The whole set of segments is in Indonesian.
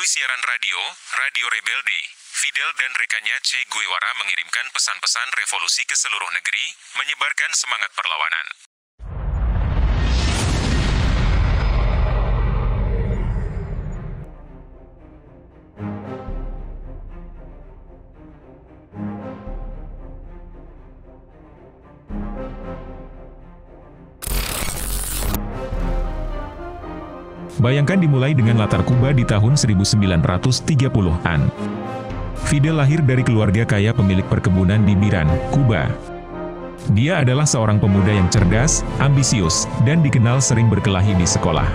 Melalui siaran radio, Radio Rebelde, Fidel dan rekannya Che Guevara mengirimkan pesan-pesan revolusi ke seluruh negeri, menyebarkan semangat perlawanan. Bayangkan dimulai dengan latar Kuba di tahun 1930-an. Fidel lahir dari keluarga kaya pemilik perkebunan di Biran, Kuba. Dia adalah seorang pemuda yang cerdas, ambisius, dan dikenal sering berkelahi di sekolah.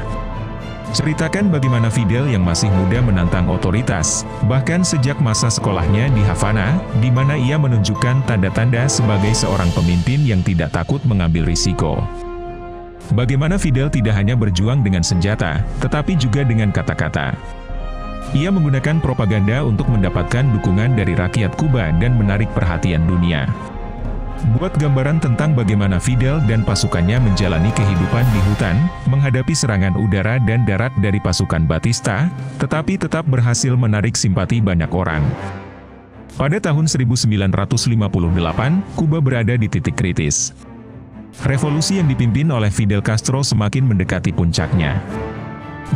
Ceritakan bagaimana Fidel yang masih muda menantang otoritas, bahkan sejak masa sekolahnya di Havana, di mana ia menunjukkan tanda-tanda sebagai seorang pemimpin yang tidak takut mengambil risiko. Bagaimana Fidel tidak hanya berjuang dengan senjata, tetapi juga dengan kata-kata. Ia menggunakan propaganda untuk mendapatkan dukungan dari rakyat Kuba dan menarik perhatian dunia. Buat gambaran tentang bagaimana Fidel dan pasukannya menjalani kehidupan di hutan, menghadapi serangan udara dan darat dari pasukan Batista, tetapi tetap berhasil menarik simpati banyak orang. Pada tahun 1958, Kuba berada di titik kritis. Revolusi yang dipimpin oleh Fidel Castro semakin mendekati puncaknya.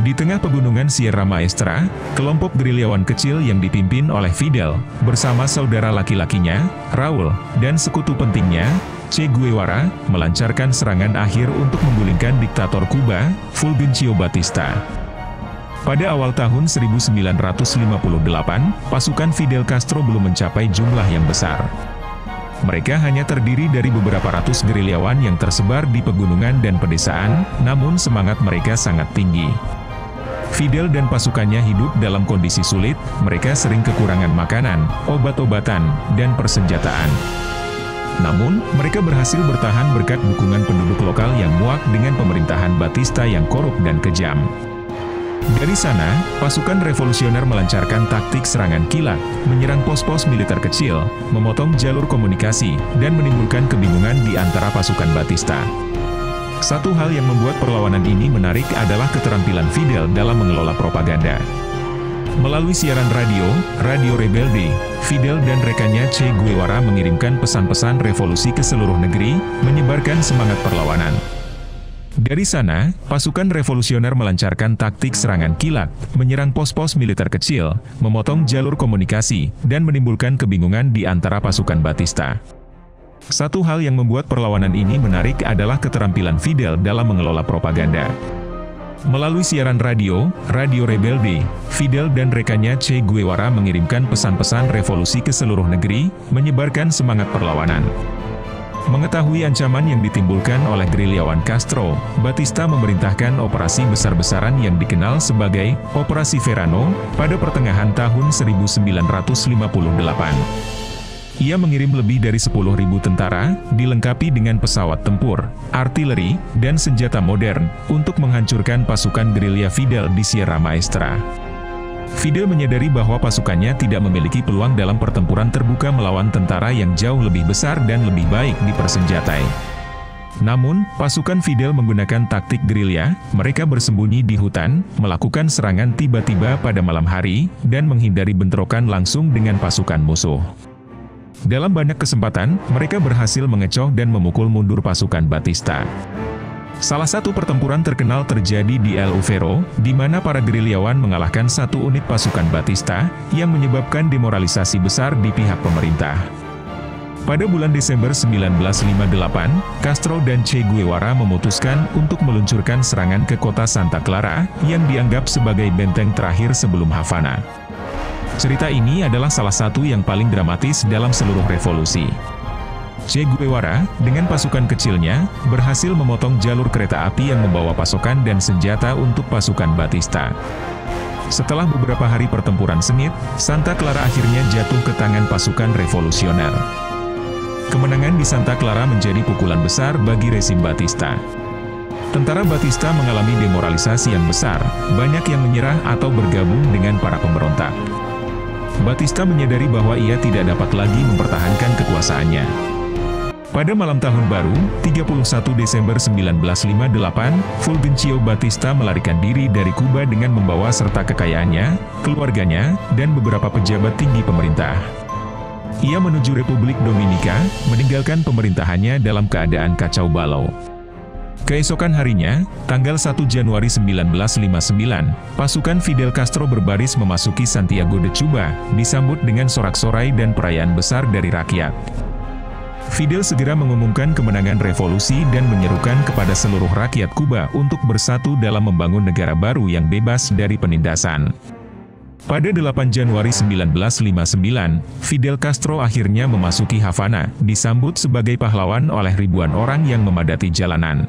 Di tengah pegunungan Sierra Maestra, kelompok gerilyawan kecil yang dipimpin oleh Fidel, bersama saudara laki-lakinya, Raul, dan sekutu pentingnya, Che Guevara, melancarkan serangan akhir untuk menggulingkan diktator Kuba, Fulgencio Batista. Pada awal tahun 1958, pasukan Fidel Castro belum mencapai jumlah yang besar. Mereka hanya terdiri dari beberapa ratus gerilyawan yang tersebar di pegunungan dan pedesaan, namun semangat mereka sangat tinggi. Fidel dan pasukannya hidup dalam kondisi sulit, mereka sering kekurangan makanan, obat-obatan, dan persenjataan. Namun, mereka berhasil bertahan berkat dukungan penduduk lokal yang muak dengan pemerintahan Batista yang korup dan kejam. Dari sana, pasukan revolusioner melancarkan taktik serangan kilat, menyerang pos-pos militer kecil, memotong jalur komunikasi, dan menimbulkan kebingungan di antara pasukan Batista. Satu hal yang membuat perlawanan ini menarik adalah keterampilan Fidel dalam mengelola propaganda. Melalui siaran radio, Radio Rebelde, Fidel dan rekannya Che Guevara mengirimkan pesan-pesan revolusi ke seluruh negeri, menyebarkan semangat perlawanan. Dari sana, pasukan revolusioner melancarkan taktik serangan kilat, menyerang pos-pos militer kecil, memotong jalur komunikasi, dan menimbulkan kebingungan di antara pasukan Batista. Satu hal yang membuat perlawanan ini menarik adalah keterampilan Fidel dalam mengelola propaganda. Melalui siaran radio, Radio Rebelde, Fidel dan rekannya Che Guevara mengirimkan pesan-pesan revolusi ke seluruh negeri, menyebarkan semangat perlawanan. Mengetahui ancaman yang ditimbulkan oleh gerilyawan Castro, Batista memerintahkan operasi besar-besaran yang dikenal sebagai Operasi Verano pada pertengahan tahun 1958. Ia mengirim lebih dari 10.000 tentara, dilengkapi dengan pesawat tempur, artileri, dan senjata modern, untuk menghancurkan pasukan gerilya Fidel di Sierra Maestra. Fidel menyadari bahwa pasukannya tidak memiliki peluang dalam pertempuran terbuka melawan tentara yang jauh lebih besar dan lebih baik dipersenjatai. Namun, pasukan Fidel menggunakan taktik gerilya, mereka bersembunyi di hutan, melakukan serangan tiba-tiba pada malam hari, dan menghindari bentrokan langsung dengan pasukan musuh. Dalam banyak kesempatan, mereka berhasil mengecoh dan memukul mundur pasukan Batista. Salah satu pertempuran terkenal terjadi di El Ufero, di mana para gerilyawan mengalahkan satu unit pasukan Batista, yang menyebabkan demoralisasi besar di pihak pemerintah. Pada bulan Desember 1958, Castro dan Che Guevara memutuskan untuk meluncurkan serangan ke kota Santa Clara, yang dianggap sebagai benteng terakhir sebelum Havana. Cerita ini adalah salah satu yang paling dramatis dalam seluruh revolusi. Che Guevara, dengan pasukan kecilnya, berhasil memotong jalur kereta api yang membawa pasokan dan senjata untuk pasukan Batista. Setelah beberapa hari pertempuran sengit, Santa Clara akhirnya jatuh ke tangan pasukan revolusioner. Kemenangan di Santa Clara menjadi pukulan besar bagi rezim Batista. Tentara Batista mengalami demoralisasi yang besar, banyak yang menyerah atau bergabung dengan para pemberontak. Batista menyadari bahwa ia tidak dapat lagi mempertahankan kekuasaannya. Pada malam tahun baru, 31 Desember 1958, Fulgencio Batista melarikan diri dari Kuba dengan membawa serta kekayaannya, keluarganya, dan beberapa pejabat tinggi pemerintah. Ia menuju Republik Dominika, meninggalkan pemerintahannya dalam keadaan kacau balau. Keesokan harinya, tanggal 1 Januari 1959, pasukan Fidel Castro berbaris memasuki Santiago de Cuba, disambut dengan sorak-sorai dan perayaan besar dari rakyat. Fidel segera mengumumkan kemenangan revolusi dan menyerukan kepada seluruh rakyat Kuba untuk bersatu dalam membangun negara baru yang bebas dari penindasan. Pada 8 Januari 1959, Fidel Castro akhirnya memasuki Havana, disambut sebagai pahlawan oleh ribuan orang yang memadati jalanan.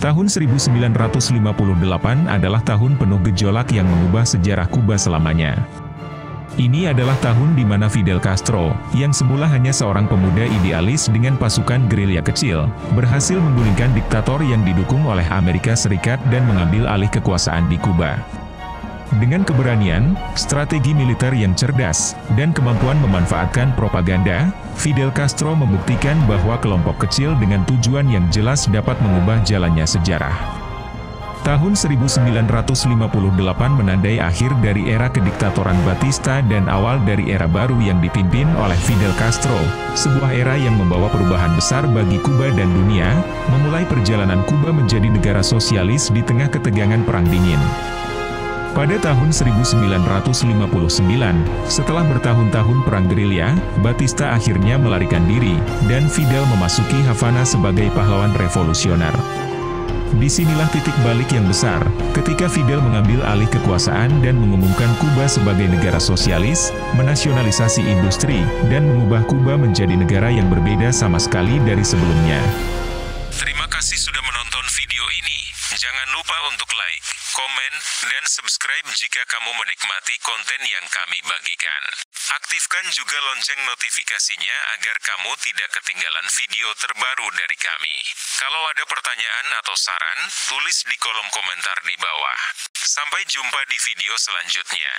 Tahun 1958 adalah tahun penuh gejolak yang mengubah sejarah Kuba selamanya. Ini adalah tahun di mana Fidel Castro, yang semula hanya seorang pemuda idealis dengan pasukan gerilya kecil, berhasil menggulingkan diktator yang didukung oleh Amerika Serikat dan mengambil alih kekuasaan di Kuba. Dengan keberanian, strategi militer yang cerdas, dan kemampuan memanfaatkan propaganda, Fidel Castro membuktikan bahwa kelompok kecil dengan tujuan yang jelas dapat mengubah jalannya sejarah. Tahun 1958 menandai akhir dari era kediktatoran Batista dan awal dari era baru yang dipimpin oleh Fidel Castro, sebuah era yang membawa perubahan besar bagi Kuba dan dunia, memulai perjalanan Kuba menjadi negara sosialis di tengah ketegangan Perang Dingin. Pada tahun 1959, setelah bertahun-tahun perang gerilya, Batista akhirnya melarikan diri, dan Fidel memasuki Havana sebagai pahlawan revolusioner. Disinilah titik balik yang besar, ketika Fidel mengambil alih kekuasaan dan mengumumkan Kuba sebagai negara sosialis, menasionalisasi industri, dan mengubah Kuba menjadi negara yang berbeda sama sekali dari sebelumnya. Terima kasih sudah menonton video ini. Jangan lupa untuk like, komen, dan subscribe jika kamu menikmati konten yang kami bagikan. Aktifkan juga lonceng notifikasinya agar kamu tidak ketinggalan video terbaru dari kami. Kalau ada pertanyaan atau saran, tulis di kolom komentar di bawah. Sampai jumpa di video selanjutnya.